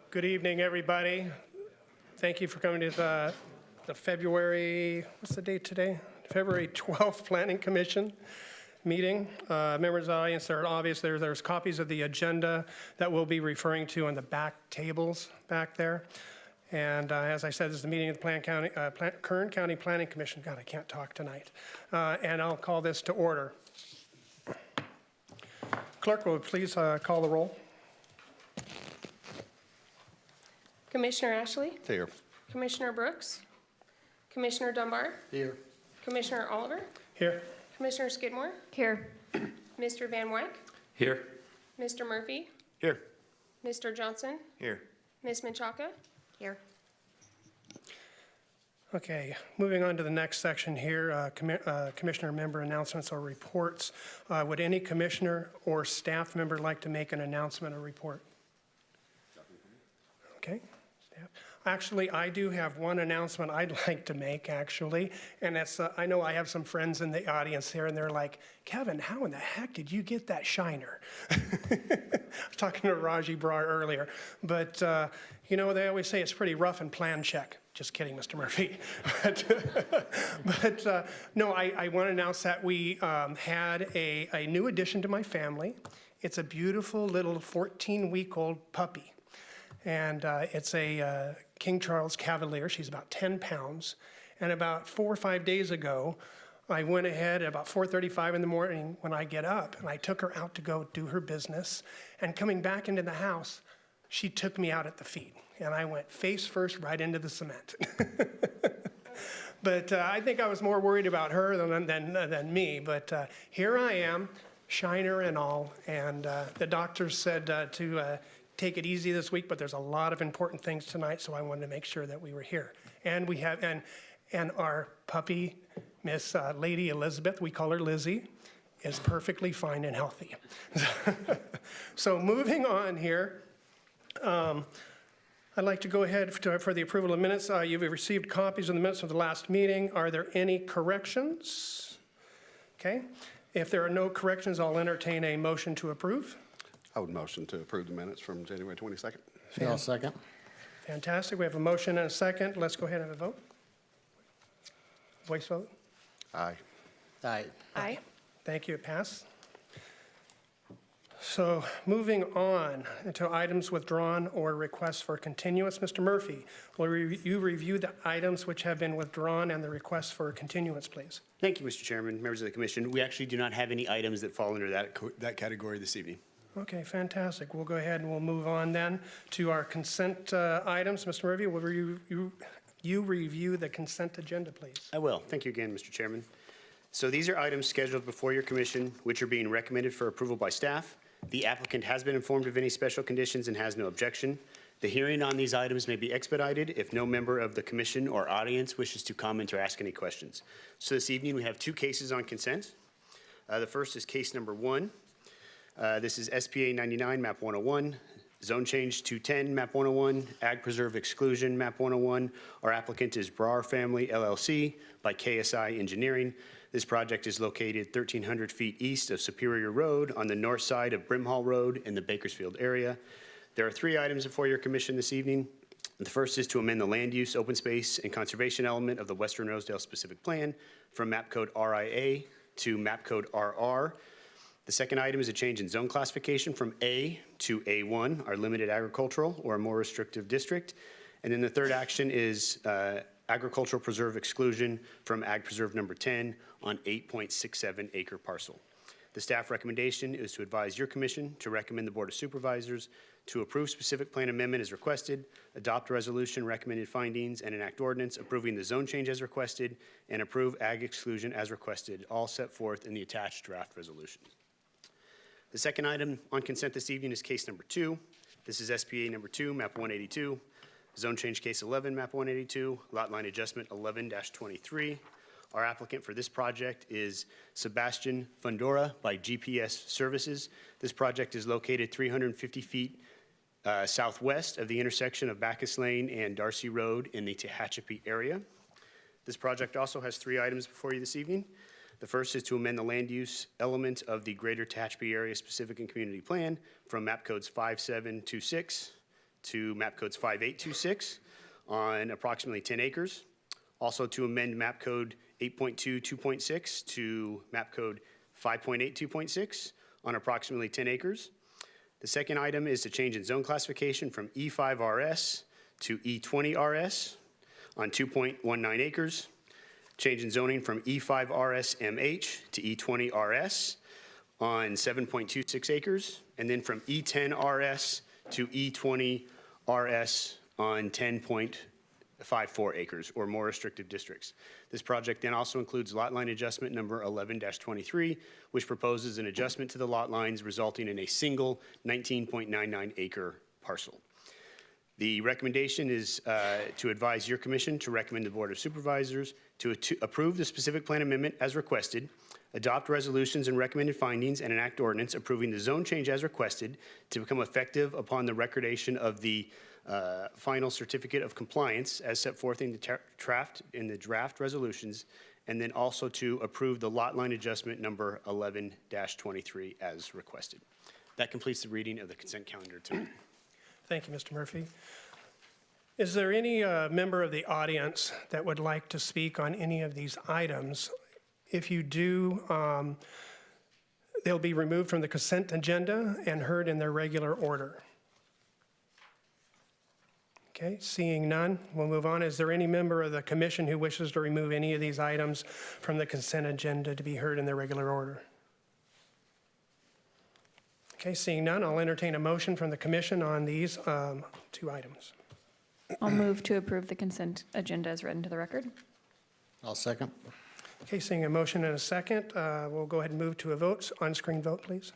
Good evening, everybody. Thank you for coming to the February, what's the date today? February 12th Planning Commission meeting. Members of the audience, there are obviously there's copies of the agenda that we'll be referring to on the back tables back there. And as I said, this is the meeting of the Kern County Planning Commission. God, I can't talk tonight. And I'll call this to order. Clerk, will you please call the roll? Commissioner Ashley? Here. Commissioner Brooks? Commissioner Dunbar? Here. Commissioner Oliver? Here. Commissioner Skidmore? Here. Mr. Van Wyck? Here. Mr. Murphy? Here. Mr. Johnson? Here. Ms. Menchaca? Here. Okay, moving on to the next section here, commissioner member announcements or reports. Would any commissioner or staff member like to make an announcement or report? Okay, staff. Actually, I do have one announcement I'd like to make, actually, and that's, I know I have some friends in the audience here, and they're like, Kevin, how in the heck did you get that shiner? I was talking to Raji Brar earlier, but, you know, they always say it's pretty rough and plan check. Just kidding, Mr. Murphy. but no, I want to announce that we had a new addition to my family. It's a beautiful little 14-week-old puppy. And it's a King Charles Cavalier. She's about 10 pounds. And about 4 or 5 days ago, I went ahead at about 4:35 in the morning when I get up, and I took her out to go do her business. And coming back into the house, she took me out at the feet. And I went face first right into the cement. But I think I was more worried about her than me. But here I am, shiner and all. And the doctor said to take it easy this week, but there's a lot of important things tonight, so I wanted to make sure that we were here. And we have, and our puppy, Miss Lady Elizabeth, we call her Lizzie, is perfectly fine and healthy. So moving on here, I'd like to go ahead for the approval of minutes. You've received copies of the minutes of the last meeting. Are there any corrections? Okay. If there are no corrections, I'll entertain a motion to approve. I would motion to approve the minutes from January 22nd. I'll second. Fantastic. We have a motion and a second. Let's go ahead and have a vote. Voice vote. Aye. Aye. Aye. Thank you. It passed. So moving on to items withdrawn or requests for continuance. Mr. Murphy, will you review the items which have been withdrawn and the requests for continuance, please? Thank you, Mr. Chairman, members of the commission. We actually do not have any items that fall under that category this evening. Okay, fantastic. We'll go ahead and we'll move on then to our consent items. Mr. Murphy, will you review the consent agenda, please? I will. Thank you again, Mr. Chairman. So these are items scheduled before your commission, which are being recommended for approval by staff. The applicant has been informed of any special conditions and has no objection. The hearing on these items may be expedited if no member of the commission or audience wishes to comment or ask any questions. So this evening we have two cases on consent. The first is case number 1. This is SPA 99, map 101, zone change 210, map 101, ag preserve exclusion, map 101. Our applicant is Brar Family LLC by KSI Engineering. This project is located 1,300 feet east of Superior Road on the north side of Brimhall Road in the Bakersfield area. There are 3 items before your commission this evening. The first is to amend the land use, open space, and conservation element of the Western Rosedale specific plan from map code RIA to map code RR. The second item is a change in zone classification from A to A1, our limited agricultural or more restrictive district. And then the third action is agricultural preserve exclusion from Ag Preserve number 10 on 8.67 acre parcel. The staff recommendation is to advise your commission to recommend the Board of Supervisors to approve specific plan amendment as requested, adopt a resolution, recommended findings, and enact ordinance approving the zone change as requested, and approve ag exclusion as requested, all set forth in the attached draft resolution. The second item on consent this evening is case number 2. This is SPA number 2, map 182, zone change case 11, map 182, lot line adjustment 11-23. Our applicant for this project is Sebastian Fundora by GPS Services. This project is located 350 feet southwest of the intersection of Bacchus Lane and Darcy Road in the Tehachapi area. This project also has 3 items before you this evening. The first is to amend the land use element of the Greater Tehachapi Area Specific and Community Plan from map codes 5726 to map codes 5826 on approximately 10 acres. Also to amend map code 8.2.2.6 to map code 5.82.6 on approximately 10 acres. The second item is to change in zone classification from E5RS to E20RS on 2.19 acres. Change in zoning from E5RS-MH to E20RS on 7.26 acres. And then from E10RS to E20RS on 10.54 acres or more restrictive districts. This project then also includes lot line adjustment number 11-23, which proposes an adjustment to the lot lines resulting in a single 19.99 acre parcel. The recommendation is to advise your commission to recommend the Board of Supervisors to approve the specific plan amendment as requested, adopt resolutions and recommended findings, and enact ordinance approving the zone change as requested to become effective upon the recordation of the final certificate of compliance as set forth in the draft resolutions, and then also to approve the lot line adjustment number 11-23 as requested. That completes the reading of the consent calendar tonight. Thank you, Mr. Murphy. Is there any member of the audience that would like to speak on any of these items? If you do, they'll be removed from the consent agenda and heard in their regular order. Okay, seeing none, we'll move on. Is there any member of the commission who wishes to remove any of these items from the consent agenda to be heard in their regular order? Okay, seeing none, I'll entertain a motion from the commission on these 2 items. I'll move to approve the consent agenda as read into the record. I'll second. Okay, seeing a motion and a second, we'll go ahead and move to a vote. On-screen vote, please.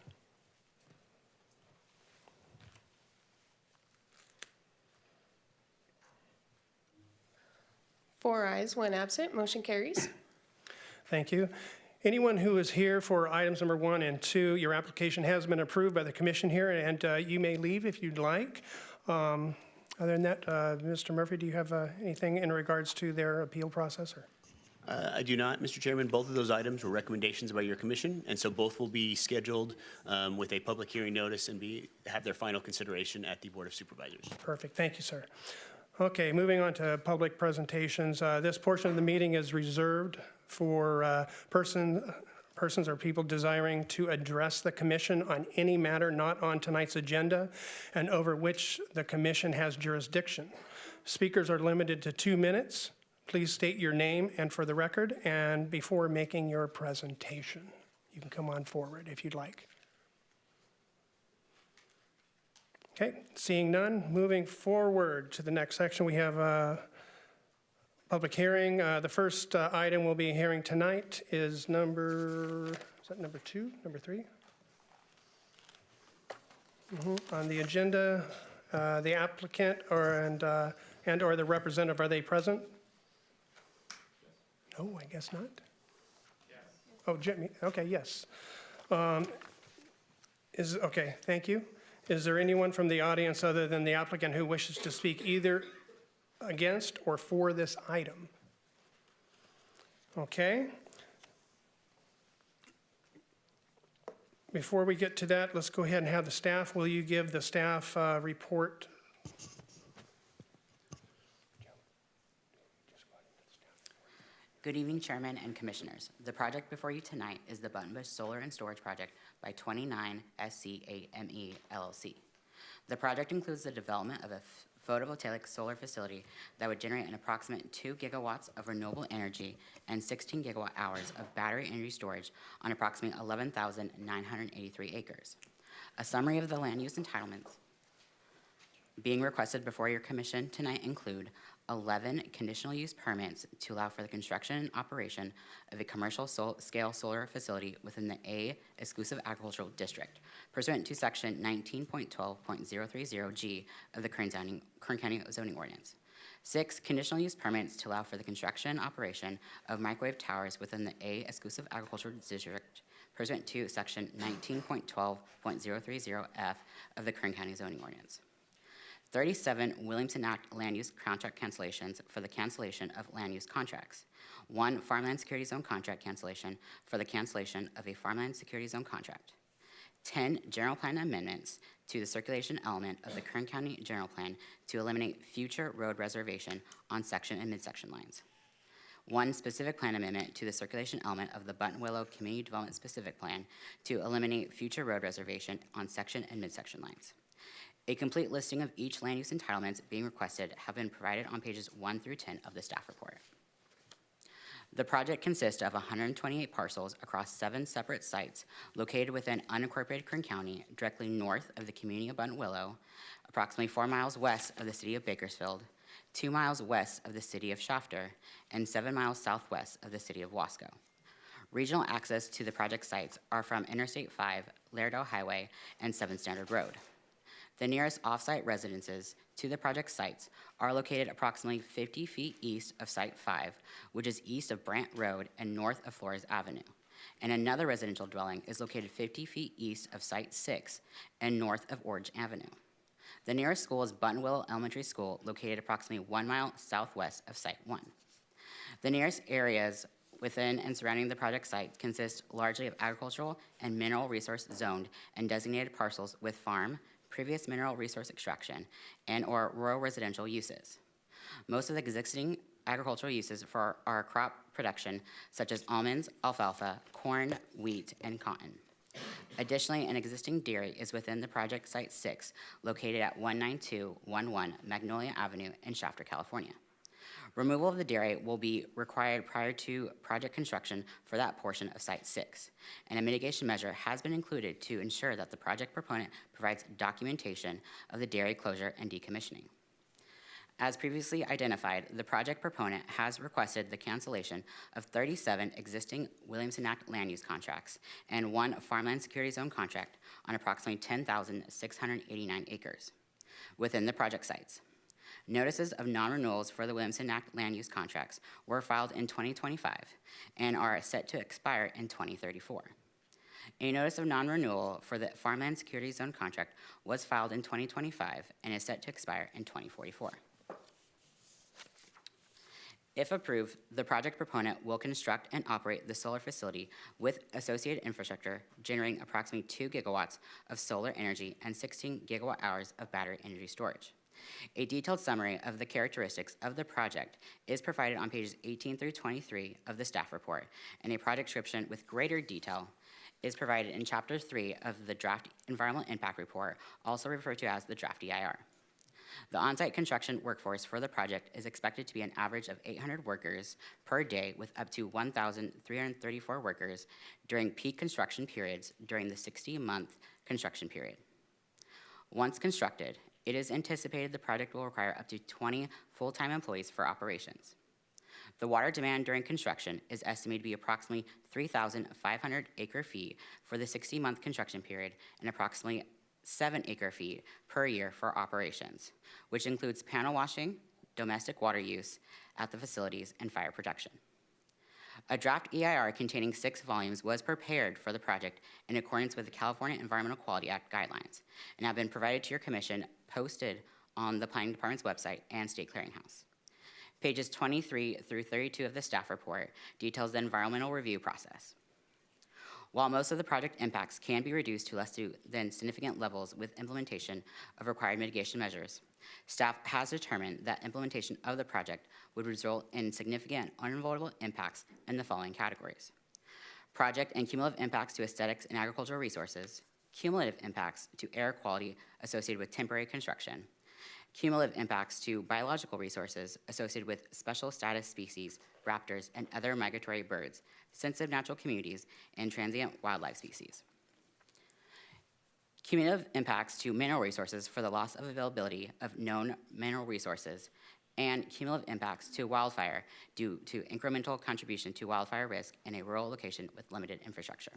Four ayes, 1 absent, motion carries. Thank you. Anyone who is here for items number 1 and 2, your application has been approved by the commission here, and you may leave if you'd like. Other than that, Mr. Murphy, do you have anything in regards to their appeal process? Or? I do not, Mr. Chairman. Both of those items were recommendations by your commission, and so both will be scheduled with a public hearing notice and have their final consideration at the Board of Supervisors. Perfect. Thank you, sir. Okay, moving on to public presentations. This portion of the meeting is reserved for persons or people desiring to address the commission on any matter not on tonight's agenda and over which the commission has jurisdiction. Speakers are limited to 2 minutes. Please state your name and for the record and before making your presentation. You can come on forward if you'd like. Okay, seeing none, moving forward to the next section, we have a public hearing. The first item we'll be hearing tonight is number 2, number 3? On the agenda, the applicant and or the representative, are they present? No, I guess not. Yes. Oh, Jimmy, okay, yes. Okay, thank you. Is there anyone from the audience other than the applicant who wishes to speak either against or for this item? Okay. Before we get to that, let's go ahead and have the staff. Will you give the staff report? Good evening, Chairman and Commissioners. The project before you tonight is the Buttonbush Solar and Storage Project by 29 SC8ME LLC. The project includes the development of a photovoltaic solar facility that would generate an approximate 2 gigawatts of renewable energy and 16 gigawatt hours of battery energy storage on approximately 11,983 acres. A summary of the land use entitlements being requested before your commission tonight include 11 conditional use permits to allow for the construction and operation of a commercial scale solar facility within the A exclusive agricultural district, pursuant to section 19.12.030G of the Kern County zoning ordinance. 6 conditional use permits to allow for the construction and operation of microwave towers within the A exclusive agricultural district, pursuant to section 19.12.030F of the Kern County zoning ordinance. 37 Williamson Act land use contract cancellations for the cancellation of land use contracts. 1 farmland security zone contract cancellation for the cancellation of a farmland security zone contract. 10 general plan amendments to the circulation element of the Kern County general plan to eliminate future road reservation on section and midsection lines. 1 specific plan amendment to the circulation element of the Button Willow Community Development Specific Plan to eliminate future road reservation on section and midsection lines. A complete listing of each land use entitlements being requested have been provided on pages 1 through 10 of the staff report. The project consists of 128 parcels across 7 separate sites located within unincorporated Kern County, directly north of the community of Button Willow, approximately 4 miles west of the city of Bakersfield, 2 miles west of the city of Shafter, and 7 miles southwest of the city of Wasco. Regional access to the project sites are from Interstate 5, Lairdale Highway, and 7 Standard Road. The nearest off-site residences to the project sites are located approximately 50 feet east of Site 5, which is east of Brant Road and north of Flores Avenue. And another residential dwelling is located 50 feet east of Site 6 and north of Orange Avenue. The nearest school is Button Willow Elementary School, located approximately 1 mile southwest of Site 1. The nearest areas within and surrounding the project site consist largely of agricultural and mineral resource zoned and designated parcels with farm, previous mineral resource extraction, and or rural residential uses. Most of the existing agricultural uses for our crop production, such as almonds, alfalfa, corn, wheat, and cotton. Additionally, an existing dairy is within the project site 6, located at 19211 Magnolia Avenue in Shafter, California. Removal of the dairy will be required prior to project construction for that portion of Site 6, and a mitigation measure has been included to ensure that the project proponent provides documentation of the dairy closure and decommissioning. As previously identified, the project proponent has requested the cancellation of 37 existing Williamson Act land use contracts and 1 farmland security zone contract on approximately 10,689 acres within the project sites. Notices of non-renewals for the Williamson Act land use contracts were filed in 2025 and are set to expire in 2034. A notice of non-renewal for the farmland security zone contract was filed in 2025 and is set to expire in 2044. If approved, the project proponent will construct and operate the solar facility with associated infrastructure, generating approximately 2 gigawatts of solar energy and 16 gigawatt hours of battery energy storage. A detailed summary of the characteristics of the project is provided on pages 18 through 23 of the staff report, and a project description with greater detail is provided in Chapter 3 of the Draft Environmental Impact Report, also referred to as the Draft EIR. The on-site construction workforce for the project is expected to be an average of 800 workers per day, with up to 1,334 workers during peak construction periods during the 60-month construction period. Once constructed, it is anticipated the project will require up to 20 full-time employees for operations. The water demand during construction is estimated to be approximately 3,500 acre-feet for the 60-month construction period and approximately 7 acre-feet per year for operations, which includes panel washing, domestic water use at the facilities, and fire protection. A draft EIR containing 6 volumes was prepared for the project in accordance with the California Environmental Quality Act guidelines and have been provided to your commission, posted on the Planning Department's website and State Clearinghouse. Pages 23 through 32 of the staff report details the environmental review process. While most of the project impacts can be reduced to less than significant levels with implementation of required mitigation measures, staff has determined that implementation of the project would result in significant unavoidable impacts in the following categories: project and cumulative impacts to aesthetics and agricultural resources, cumulative impacts to air quality associated with temporary construction, cumulative impacts to biological resources associated with special status species, raptors, and other migratory birds, sensitive natural communities, and transient wildlife species. Cumulative impacts to mineral resources for the loss of availability of known mineral resources, and cumulative impacts to wildfire due to incremental contribution to wildfire risk in a rural location with limited infrastructure.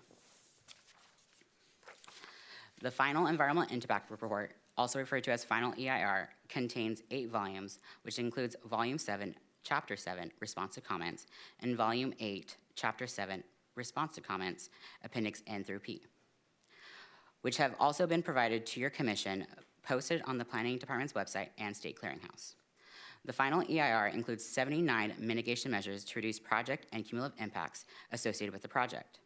The final environmental impact report, also referred to as final EIR, contains 8 volumes, which includes Volume 7, Chapter 7, Response to Comments, and Volume 8, Chapter 7, Response to Comments, Appendix N through P, which have also been provided to your commission, posted on the Planning Department's website and State Clearinghouse. The final EIR includes 79 mitigation measures to reduce project and cumulative impacts associated with the project.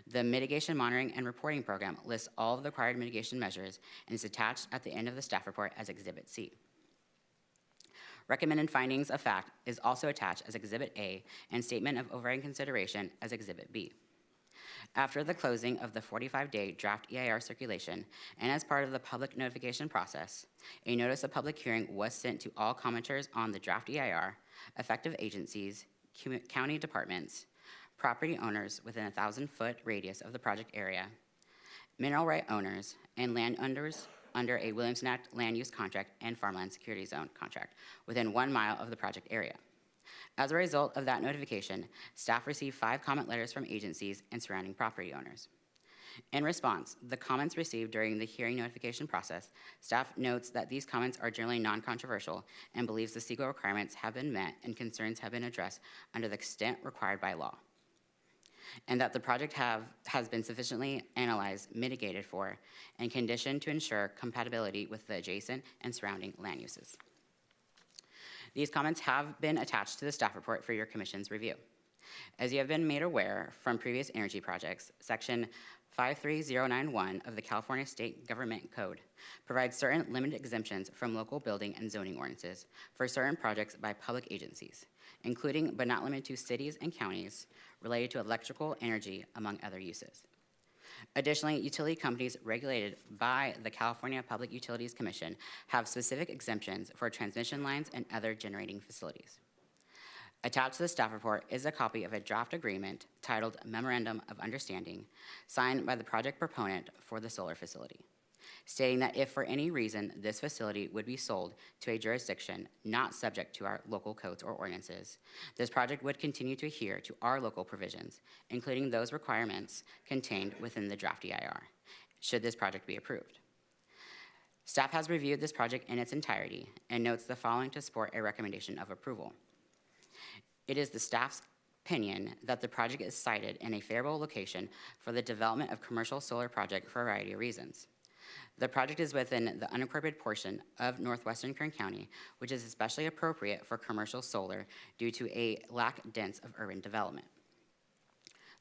The Mitigation Monitoring and Reporting Program lists all of the required mitigation measures and is attached at the end of the staff report as Exhibit C. Recommended findings of fact is also attached as Exhibit A and statement of overriding consideration as Exhibit B. After the closing of the 45-day draft EIR circulation and as part of the public notification process, a notice of public hearing was sent to all commenters on the draft EIR, affected agencies, county departments, property owners within a 1,000-foot radius of the project area, mineral right owners, and landowners under a Williamson Act land use contract and farmland security zone contract within 1 mile of the project area. As a result of that notification, staff received 5 comment letters from agencies and surrounding property owners. In response, the comments received during the hearing notification process, staff notes that these comments are generally non-controversial and believes the CEQA requirements have been met and concerns have been addressed under the extent required by law, and that the project has been sufficiently analyzed, mitigated for, and conditioned to ensure compatibility with the adjacent and surrounding land uses. These comments have been attached to the staff report for your commission's review. As you have been made aware from previous energy projects, Section 53091 of the California State Government Code provides certain limited exemptions from local building and zoning ordinances for certain projects by public agencies, including but not limited to cities and counties related to electrical energy, among other uses. Additionally, utility companies regulated by the California Public Utilities Commission have specific exemptions for transmission lines and other generating facilities. Attached to the staff report is a copy of a draft agreement titled Memorandum of Understanding, signed by the project proponent for the solar facility, stating that if for any reason this facility would be sold to a jurisdiction not subject to our local codes or ordinances, this project would continue to adhere to our local provisions, including those requirements contained within the draft EIR, should this project be approved. Staff has reviewed this project in its entirety and notes the following to support a recommendation of approval. It is the staff's opinion that the project is sited in a favorable location for the development of commercial solar project for a variety of reasons. The project is within the unincorporated portion of northwestern Kern County, which is especially appropriate for commercial solar due to a lack dense of urban development.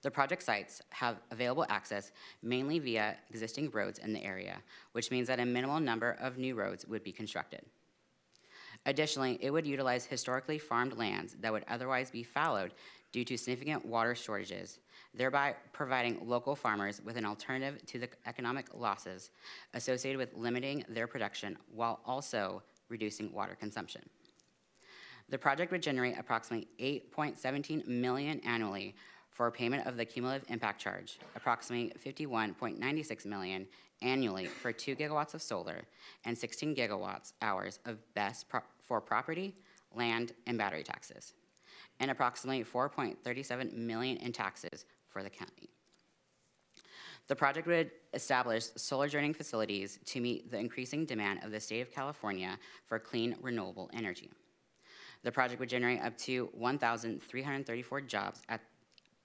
The project sites have available access mainly via existing roads in the area, which means that a minimal number of new roads would be constructed. Additionally, it would utilize historically farmed lands that would otherwise be fallowed due to significant water shortages, thereby providing local farmers with an alternative to the economic losses associated with limiting their production while also reducing water consumption. The project would generate approximately $8.17 million annually for payment of the cumulative impact charge, approximately $51.96 million annually for 2 gigawatts of solar and 16 gigawatt hours of BESS for property, land, and battery taxes, and approximately $4.37 million in taxes for the county. The project would establish solar generating facilities to meet the increasing demand of the state of California for clean, renewable energy. The project would generate up to 1,334 jobs at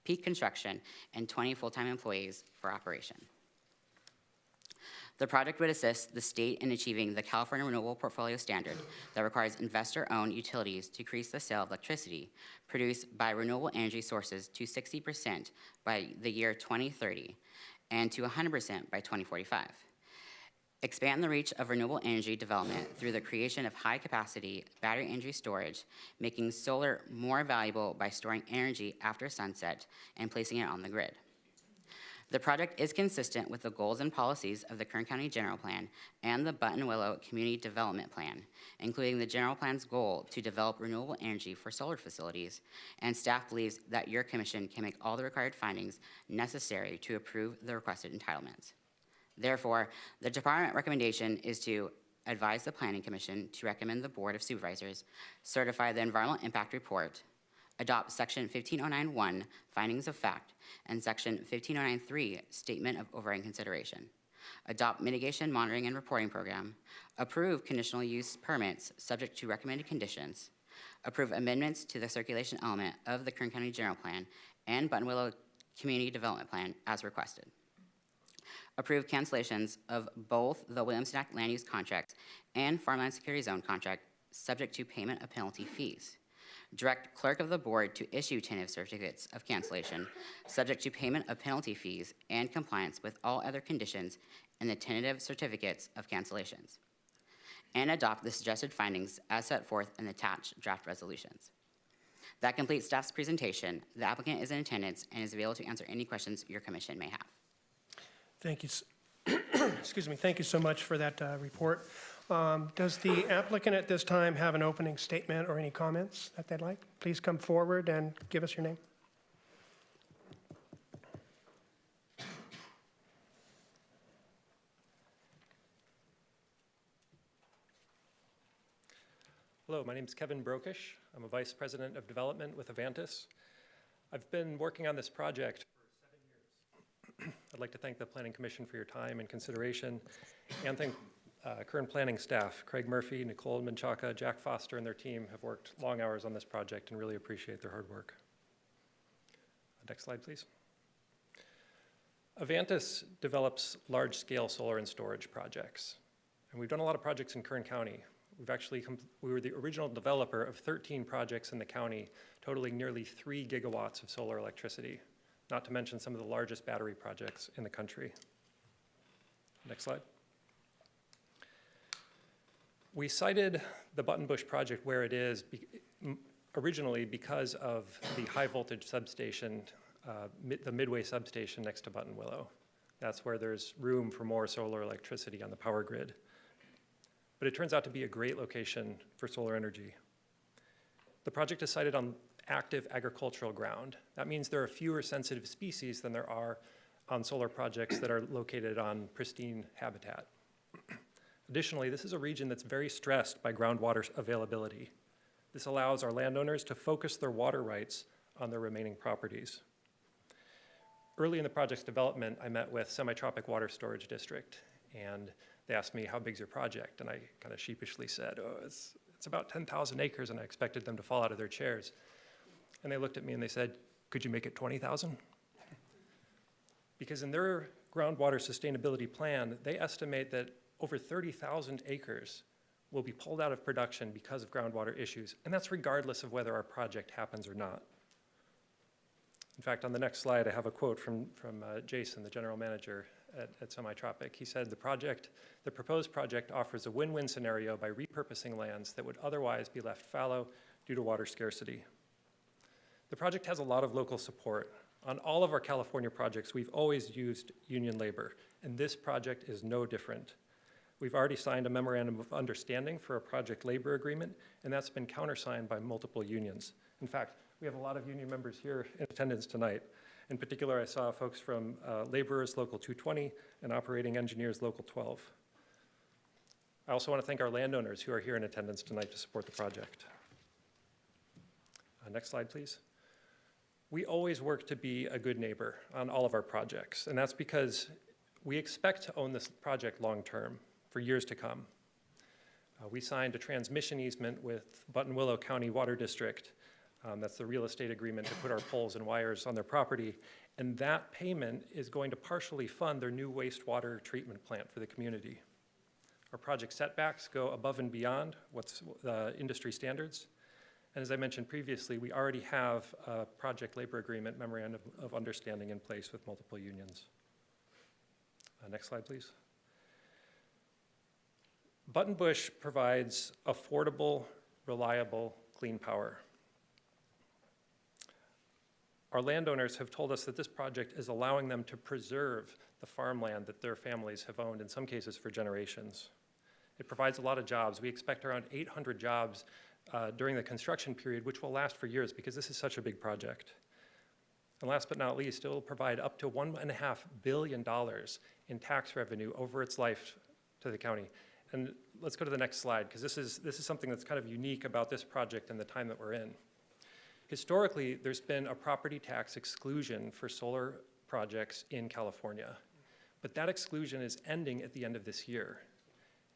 peak construction and 20 full-time employees for operation. The project would assist the state in achieving the California Renewable Portfolio Standard that requires investor-owned utilities to increase the sale of electricity produced by renewable energy sources to 60% by the year 2030 and to 100% by 2045. Expand the reach of renewable energy development through the creation of high-capacity battery energy storage, making solar more valuable by storing energy after sunset and placing it on the grid. The project is consistent with the goals and policies of the Kern County General Plan and the Buttonwillow Community Development Plan, including the General Plan's goal to develop renewable energy for solar facilities, and staff believes that your commission can make all the required findings necessary to approve the requested entitlements. Therefore, the department recommendation is to advise the Planning Commission to recommend the Board of Supervisors certify the environmental impact report, adopt Section 15091, Findings of Fact, and Section 15093, Statement of Overriding Consideration, adopt Mitigation Monitoring and Reporting Program, approve conditional use permits subject to recommended conditions, approve amendments to the circulation element of the Kern County General Plan and Buttonwillow Community Development Plan as requested. Approve cancellations of both the Williamson Act land use contract and farmland security zone contract subject to payment of penalty fees. Direct clerk of the board to issue tentative certificates of cancellation subject to payment of penalty fees and compliance with all other conditions in the tentative certificates of cancellations. And adopt the suggested findings as set forth in the attached draft resolutions. That completes staff's presentation. The applicant is in attendance and is available to answer any questions your commission may have. Thank you. Excuse me. Thank you so much for that report. Does the applicant at this time have an opening statement or any comments that they'd like? Please come forward and give us your name. Hello, my name is Kevin Brokish. I'm a Vice President of Development with Avantis. I've been working on this project for 7 years. I'd like to thank the Planning Commission for your time and consideration, and thank Kern Planning staff, Craig Murphy, Nicole Menchaca, Jack Foster, and their team have worked long hours on this project and really appreciate their hard work. Next slide, please. Avantis develops large-scale solar and storage projects, and we've done a lot of projects in Kern County. We were the original developer of 13 projects in the county, totaling nearly 3 gigawatts of solar electricity, not to mention some of the largest battery projects in the country. Next slide. We cited the Buttonbush project where it is originally because of the high voltage substation, the Midway substation next to Buttonwillow. That's where there's room for more solar electricity on the power grid. But it turns out to be a great location for solar energy. The project is sited on active agricultural ground. That means there are fewer sensitive species than there are on solar projects that are located on pristine habitat. Additionally, this is a region that's very stressed by groundwater availability. This allows our landowners to focus their water rights on their remaining properties. Early in the project's development, I met with Semi-Tropic Water Storage District, and they asked me, how big's your project? And I kind of sheepishly said, oh, it's about 10,000 acres, and I expected them to fall out of their chairs. And they looked at me and they said, could you make it 20,000? Because in their groundwater sustainability plan, they estimate that over 30,000 acres will be pulled out of production because of groundwater issues, and that's regardless of whether our project happens or not. In fact, on the next slide, I have a quote from Jason, the general manager at Semi-Tropic. He said, the proposed project offers a win-win scenario by repurposing lands that would otherwise be left fallow due to water scarcity. The project has a lot of local support. On all of our California projects, we've always used union labor, and this project is no different. We've already signed a memorandum of understanding for a project labor agreement, and that's been countersigned by multiple unions. In fact, we have a lot of union members here in attendance tonight. In particular, I saw folks from Laborers Local 220 and Operating Engineers Local 12. I also want to thank our landowners who are here in attendance tonight to support the project. Next slide, please. We always work to be a good neighbor on all of our projects, and that's because we expect to own this project long-term for years to come. We signed a transmission easement with Buttonwillow County Water District That's the real estate agreement to put our poles and wires on their property. And that payment is going to partially fund their new wastewater treatment plant for the community. Our project setbacks go above and beyond what's industry standards. And as I mentioned previously, we already have a project labor agreement memorandum of understanding in place with multiple unions. Next slide, please. Buttonbush provides affordable, reliable, clean power. Our landowners have told us that this project is allowing them to preserve the farmland that their families have owned, in some cases for generations. It provides a lot of jobs. We expect around 800 jobs during the construction period, which will last for years because this is such a big project. And last but not least, it will provide up to $1.5 billion in tax revenue over its life to the county. And let's go to the next slide, because this is something that's kind of unique about this project and the time that we're in. Historically, there's been a property tax exclusion for solar projects in California, but that exclusion is ending at the end of this year.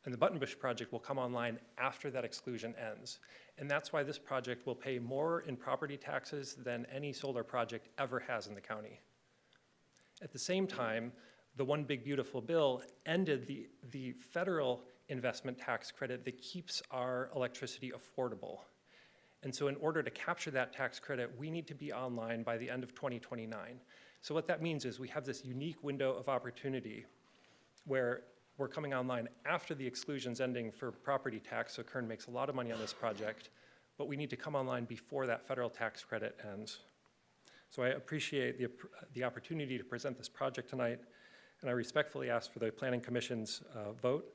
And the Buttonbush project will come online after that exclusion ends. And that's why this project will pay more in property taxes than any solar project ever has in the county. At the same time, the One Big Beautiful Bill ended the federal investment tax credit that keeps our electricity affordable. And so in order to capture that tax credit, we need to be online by the end of 2029. So what that means is we have this unique window of opportunity where we're coming online after the exclusion's ending for property tax, so Kern makes a lot of money on this project, but we need to come online before that federal tax credit ends. So I appreciate the opportunity to present this project tonight, and I respectfully ask for the Planning Commission's vote.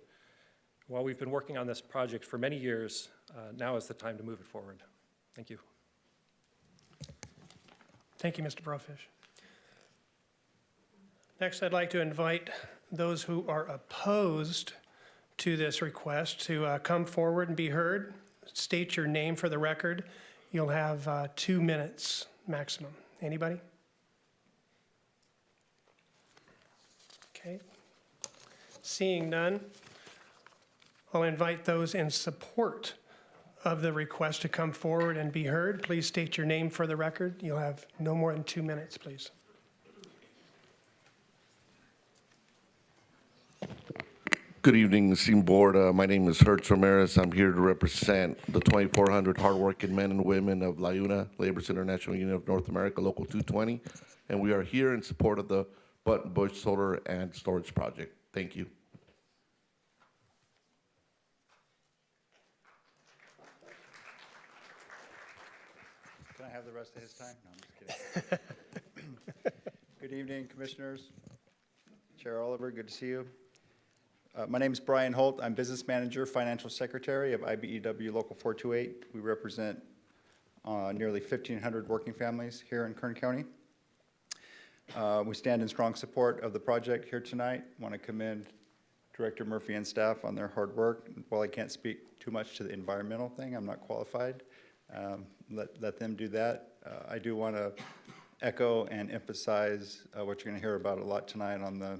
While we've been working on this project for many years, now is the time to move it forward. Thank you. Thank you, Mr. Brofish. Next, I'd like to invite those who are opposed to this request to come forward and be heard. State your name for the record. You'll have 2 minutes maximum. Anybody? Okay. Seeing none, I'll invite those in support of the request to come forward and be heard. Please state your name for the record. You'll have no more than 2 minutes, please. Good evening, esteemed board. My name is Hertz Ramirez. I'm here to represent the 2,400 hardworking men and women of La Una, Labor's International Union of North America, Local 220, and we are here in support of the Buttonbush Solar and Storage Project. Thank you. Can I have the rest of his time? No, I'm just kidding. Good evening, commissioners. Chair Oliver, good to see you. My name is Brian Holt. I'm business manager, financial secretary of IBEW Local 428. We represent nearly 1,500 working families here in Kern County. We stand in strong support of the project here tonight. Want to commend Director Murphy and staff on their hard work. While I can't speak too much to the environmental thing, I'm not qualified. Let them do that. I do want to echo and emphasize what you're going to hear about a lot tonight on the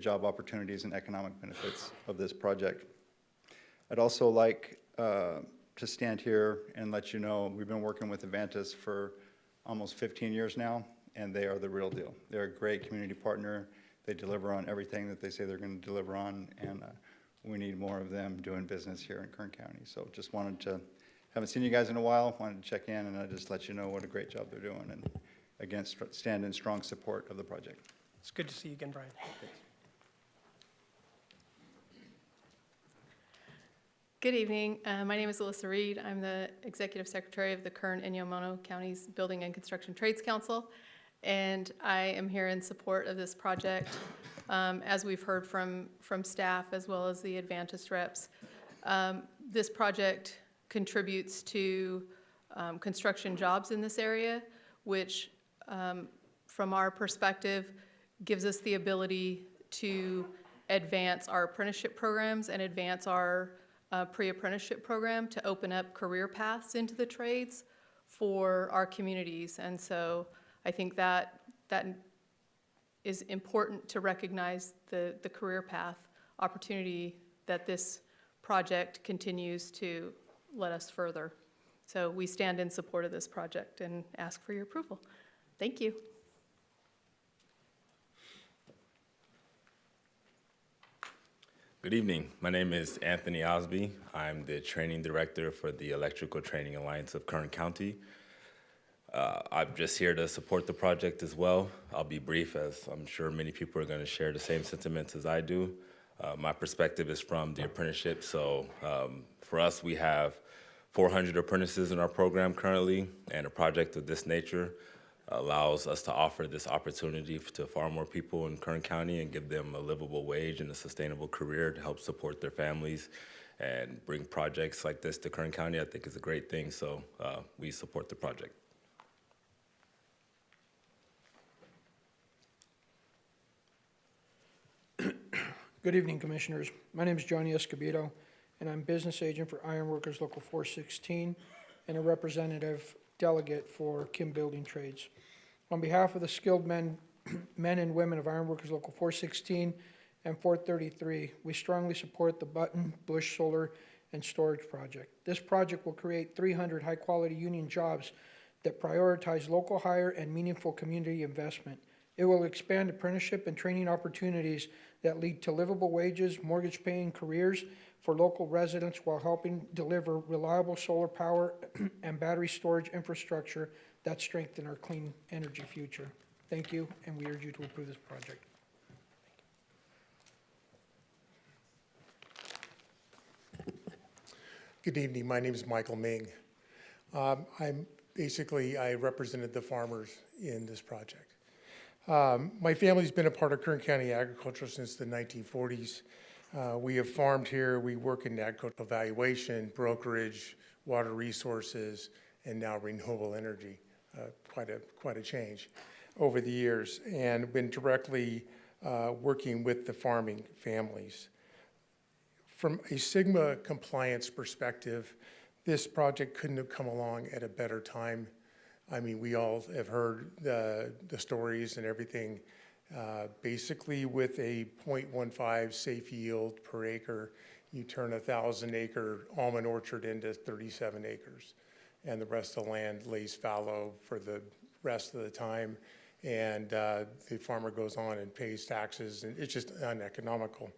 job opportunities and economic benefits of this project. I'd also like to stand here and let you know we've been working with Avantis for almost 15 years now, and they are the real deal. They're a great community partner. They deliver on everything that they say they're going to deliver on, and we need more of them doing business here in Kern County. So just wanted to, haven't seen you guys in a while, wanted to check in and I just let you know what a great job they're doing, and again, stand in strong support of the project. It's good to see you again, Brian. Thanks. Good evening. My name is Alyssa Reed. I'm the Executive Secretary of the Kern and Yamamoto Counties Building and Construction Trades Council, and I am here in support of this project. As we've heard from staff as well as the Avantis reps, this project contributes to construction jobs in this area, which from our perspective gives us the ability to advance our apprenticeship programs and advance our pre-apprenticeship program to open up career paths into the trades for our communities. And so I think that is important to recognize the career path opportunity that this project continues to let us further. So we stand in support of this project and ask for your approval. Thank you. Good evening. My name is Anthony Osby. I'm the training director for the Electrical Training Alliance of Kern County. I'm just here to support the project as well. I'll be brief, as I'm sure many people are going to share the same sentiments as I do. My perspective is from the apprenticeship. So for us, we have 400 apprentices in our program currently, and a project of this nature allows us to offer this opportunity to far more people in Kern County and give them a livable wage and a sustainable career to help support their families and bring projects like this to Kern County. I think is a great thing, so we support the project. Good evening, Commissioners. My name is Johnny Escobedo, and I'm business agent for Ironworkers Local 416 and a representative delegate for Kim Building Trades. On behalf of the skilled men and women of Ironworkers Local 416 and 433, we strongly support the Button Bush Solar and Storage Project. This project will create 300 high-quality union jobs that prioritize local hire and meaningful community investment. It will expand apprenticeship and training opportunities that lead to livable wages, mortgage-paying careers for local residents while helping deliver reliable solar power and battery storage infrastructure that strengthen our clean energy future. Thank you, and we urge you to approve this project. Good evening. My name is Michael Ming. I represented the farmers in this project. My family's been a part of Kern County agriculture since the 1940s. We have farmed here. We work in agricultural valuation, brokerage, water resources, and now renewable energy. Quite a change over the years, and been directly working with the farming families. From a SGMA compliance perspective, this project couldn't have come along at a better time. I mean, we all have heard the stories and everything. Basically, with a 0.15 safe yield per acre, you turn a 1,000-acre almond orchard into 37 acres, and the rest of the land lays fallow for the rest of the time, and the farmer goes on and pays taxes, and it's just uneconomical.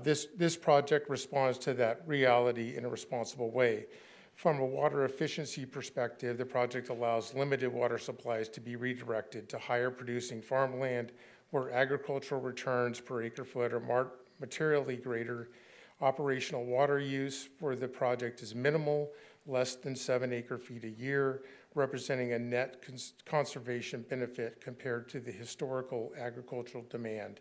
This project responds to that reality in a responsible way. From a water efficiency perspective, the project allows limited water supplies to be redirected to higher producing farmland where agricultural returns per acre foot are materially greater. Operational water use for the project is minimal, less than 7 acre-feet a year, representing a net conservation benefit compared to the historical agricultural demand.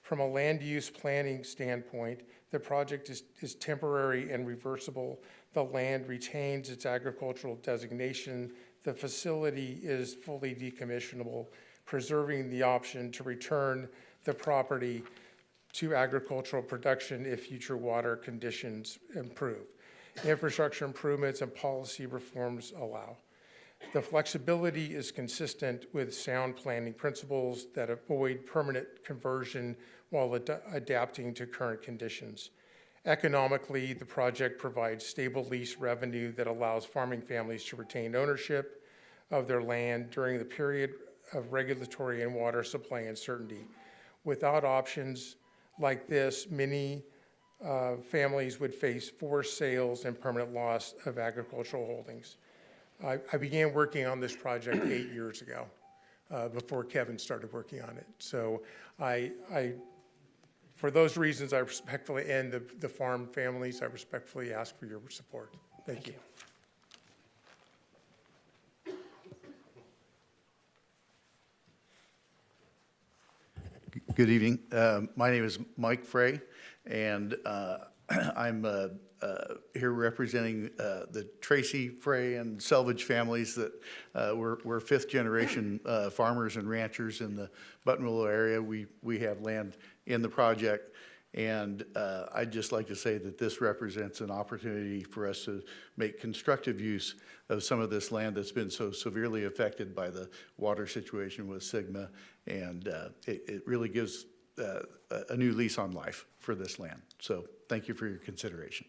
From a land use planning standpoint, the project is temporary and reversible. The land retains its agricultural designation. The facility is fully decommissionable, preserving the option to return the property to agricultural production if future water conditions improve. Infrastructure improvements and policy reforms allow. The flexibility is consistent with sound planning principles that avoid permanent conversion while adapting to current conditions. Economically, the project provides stable lease revenue that allows farming families to retain ownership of their land during the period of regulatory and water supply uncertainty. Without options like this, many families would face forced sales and permanent loss of agricultural holdings. I began working on this project 8 years ago, before Kevin started working on it. So for those reasons, I respectfully, and the farm families, I respectfully ask for your support. Thank you. Good evening. My name is Mike Frey, and I'm here representing the Tracy, Frey, and Selvage families that we're fifth-generation farmers and ranchers in the Buttonwillow area. We have land in the project, and I'd just like to say that this represents an opportunity for us to make constructive use of some of this land that's been so severely affected by the water situation with SGMA, and it really gives a new lease on life for this land. So thank you for your consideration.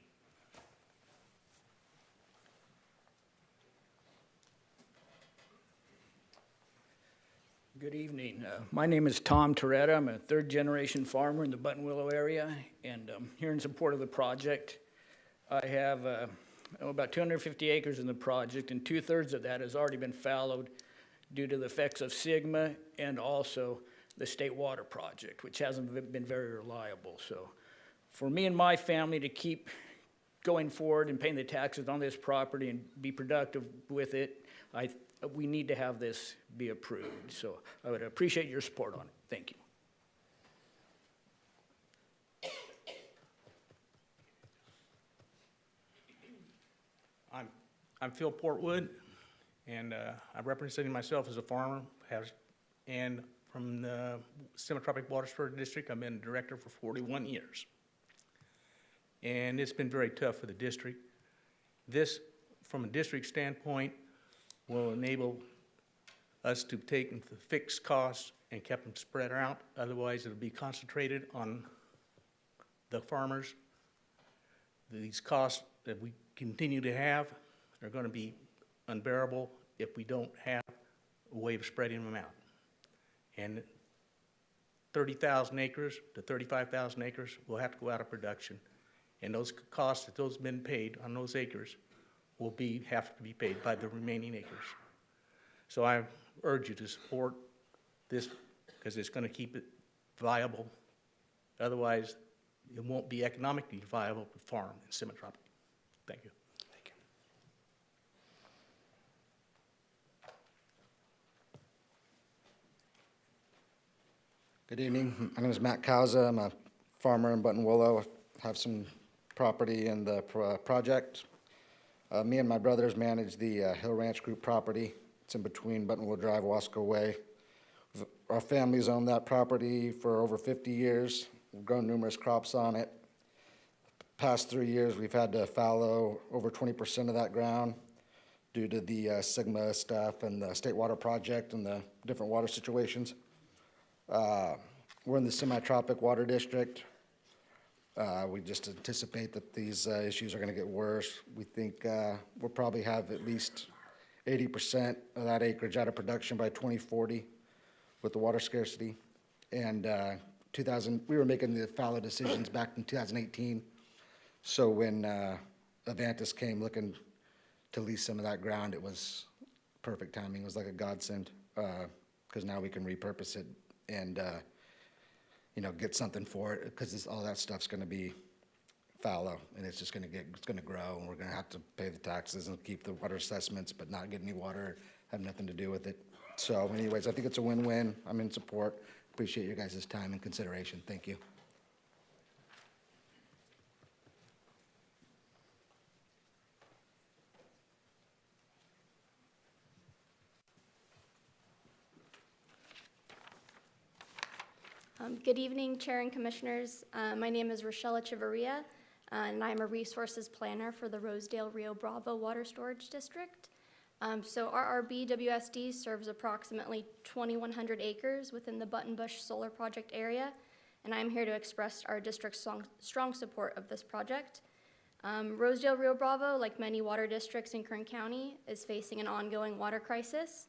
Good evening. My name is Tom Toretta. I'm a third-generation farmer in the Buttonwillow area, and I'm here in support of the project. I have about 250 acres in the project, and 2/3 of that has already been fallowed due to the effects of Sigma and also the state water project, which hasn't been very reliable. So for me and my family to keep going forward and paying the taxes on this property and be productive with it, we need to have this be approved. So I would appreciate your support on it. Thank you. I'm Phil Portwood, and I'm representing myself as a farmer, and from the Semi-Tropic Water Storage District, I've been director for 41 years. And it's been very tough for the district. This, from a district standpoint, will enable us to take the fixed costs and keep them spread out. Otherwise, it'll be concentrated on the farmers. These costs that we continue to have are going to be unbearable if we don't have a way of spreading them out. And 30,000 acres to 35,000 acres will have to go out of production. And those costs that those have been paid on those acres will have to be paid by the remaining acres. So I urge you to support this because it's going to keep it viable. Otherwise, it won't be economically viable to farm in Semi-Tropic. Thank you. Thank you. Good evening. My name is Matt Causa. I'm a farmer in Buttonwillow. I have some property in the project. Me and my brothers manage the Hill Ranch Group property. It's in between Buttonwillow Drive, Wasco Way. Our family's owned that property for over 50 years. We've grown numerous crops on it. Past 3 years, we've had to fallow over 20% of that ground due to the Sigma stuff and the state water project and the different water situations. We're in the semi-tropic water district. We just anticipate that these issues are going to get worse. We think we'll probably have at least 80% of that acreage out of production by 2040 with the water scarcity. And we were making the fallow decisions back in 2018. So when Avantis came looking to lease some of that ground, it was perfect timing. It was like a godsend because now we can repurpose it and get something for it because all that stuff's going to be fallow and it's just going to grow and we're going to have to pay the taxes and keep the water assessments but not get any water, have nothing to do with it. So anyways, I think it's a win-win. I'm in support. Appreciate your guys' time and consideration. Thank you. Good evening, Chair and Commissioners. My name is Rochelle Echevarria, and I'm a resources planner for the Rosedale Rio Bravo Water Storage District. So RRB WSD serves approximately 2,100 acres within the Buttonbush Solar Project area, and I'm here to express our district's strong support of this project. Rosedale Rio Bravo, like many water districts in Kern County, is facing an ongoing water crisis.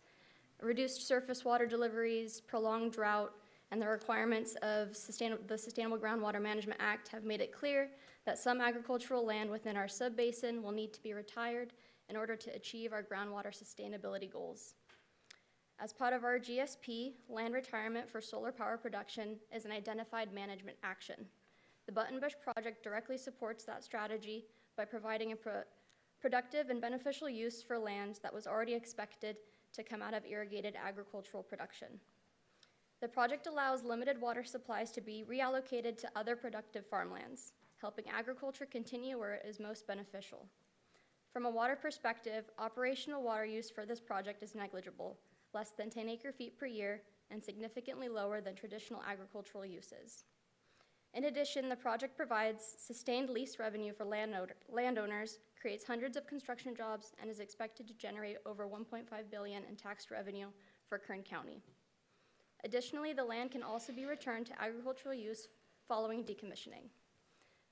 Reduced surface water deliveries, prolonged drought, and the requirements of the Sustainable Groundwater Management Act have made it clear that some agricultural land within our subbasin will need to be retired in order to achieve our groundwater sustainability goals. As part of our GSP, land retirement for solar power production is an identified management action. The Buttonbush project directly supports that strategy by providing a productive and beneficial use for land that was already expected to come out of irrigated agricultural production. The project allows limited water supplies to be reallocated to other productive farmlands, helping agriculture continue where it is most beneficial. From a water perspective, operational water use for this project is negligible, less than 10 acre-feet per year, and significantly lower than traditional agricultural uses. In addition, the project provides sustained lease revenue for landowners, creates hundreds of construction jobs, and is expected to generate over $1.5 billion in tax revenue for Kern County. Additionally, the land can also be returned to agricultural use following decommissioning.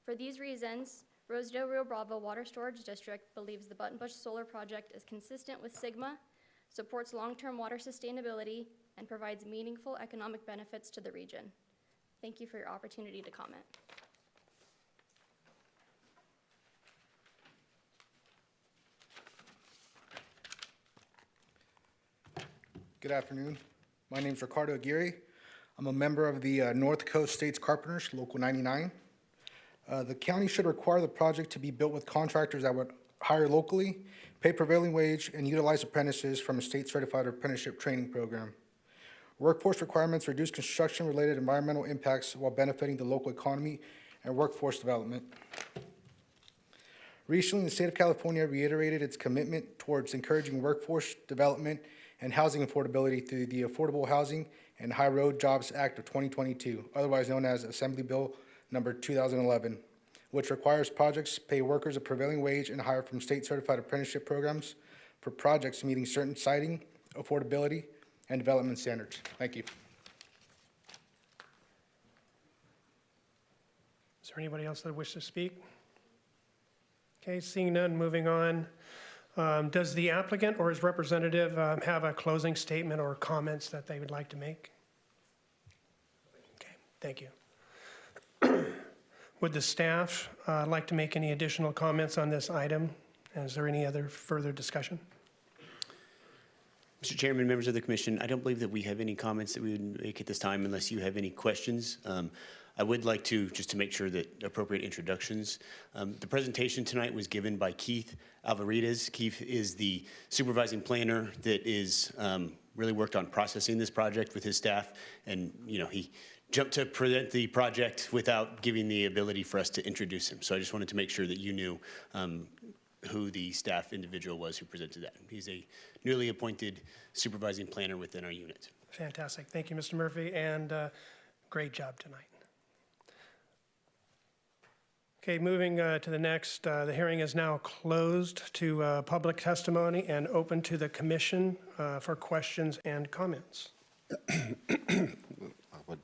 For these reasons, Rosedale Rio Bravo Water Storage District believes the Buttonbush Solar Project is consistent with Sigma, supports long-term water sustainability, and provides meaningful economic benefits to the region. Thank you for your opportunity to comment. Good afternoon. My name is Ricardo Aguirre. I'm a member of the North Coast States Carpenters, Local 99. The county should require the project to be built with contractors that would hire locally, pay prevailing wage, and utilize apprentices from a state-certified apprenticeship training program. Workforce requirements reduce construction-related environmental impacts while benefiting the local economy and workforce development. Recently, the state of California reiterated its commitment towards encouraging workforce development and housing affordability through the Affordable Housing and High Road Jobs Act of 2022, otherwise known as Assembly Bill Number 2011, which requires projects to pay workers a prevailing wage and hire from state-certified apprenticeship programs for projects meeting certain siting, affordability, and development standards. Thank you. Is there anybody else that wishes to speak? Okay, seeing none, moving on. Does the applicant or his representative have a closing statement or comments that they would like to make? Okay, thank you. Would the staff like to make any additional comments on this item? Is there any other further discussion? Mr. Chairman, members of the commission, I don't believe that we have any comments that we would make at this time unless you have any questions. I would like to, just to make sure that appropriate introductions. The presentation tonight was given by Keith Alvarides. Keith is the supervising planner that is really worked on processing this project with his staff. And, you know, he jumped to present the project without giving the ability for us to introduce him. So I just wanted to make sure that you knew who the staff individual was who presented that. He's a newly appointed supervising planner within our unit. Fantastic. Thank you, Mr. Murphy, and great job tonight. Okay, moving to the next, the hearing is now closed to public testimony and open to the commission for questions and comments. I would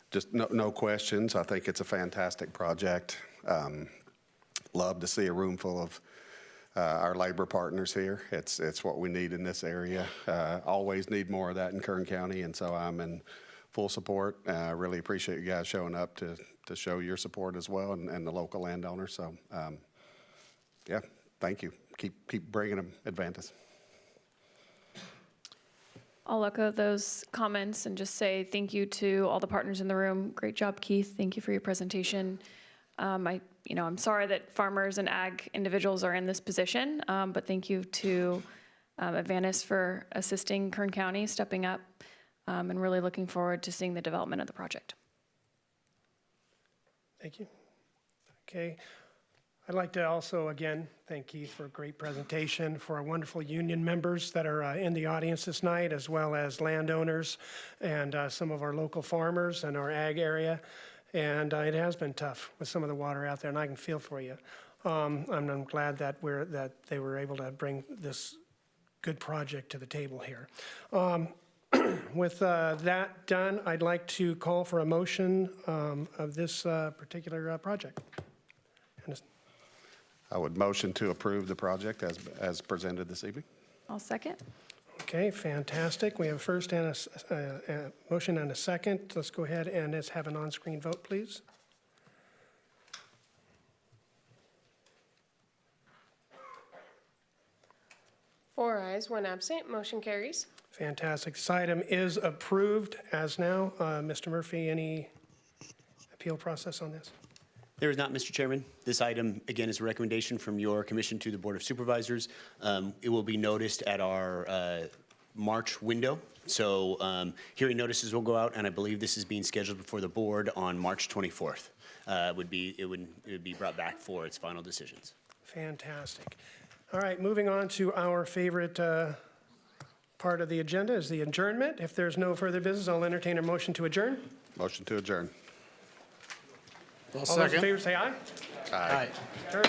just no questions. I think it's a fantastic project. Love to see a room full of our labor partners here. It's what we need in this area. Always need more of that in Kern County, and so I'm in full support. I really appreciate you guys showing up to show your support as well, and the local landowners. So, yeah, thank you. Keep bringing them advances. I'll echo those comments and just say thank you to all the partners in the room. Great job, Keith. Thank you for your presentation. I'm sorry that farmers and ag individuals are in this position, but thank you to Advantis for assisting Kern County, stepping up, and really looking forward to seeing the development of the project. Thank you. Okay. I'd like to also, again, thank Keith for a great presentation, for our wonderful union members that are in the audience this night, as well as landowners and some of our local farmers in our ag area. And it has been tough with some of the water out there, and I can feel for you. I'm glad that they were able to bring this good project to the table here. With that done, I'd like to call for a motion of this particular project. I would motion to approve the project as presented this evening. I'll second. Okay, fantastic. We have a first and a motion and a second. Let's go ahead and let's have an on-screen vote, please. Four ayes, one absent, motion carries. Fantastic. This item is approved as now. Mr. Murphy, any appeal process on this? There is not, Mr. Chairman. This item, again, is a recommendation from your commission to the Board of Supervisors. It will be noticed at our March window. So hearing notices will go out, and I believe this is being scheduled before the board on March 24th. It would be brought back for its final decisions. Fantastic. All right, moving on to our favorite part of the agenda is the adjournment. If there's no further business, I'll entertain a motion to adjourn. Motion to adjourn. All those in favor say aye. Aye. Adjourn.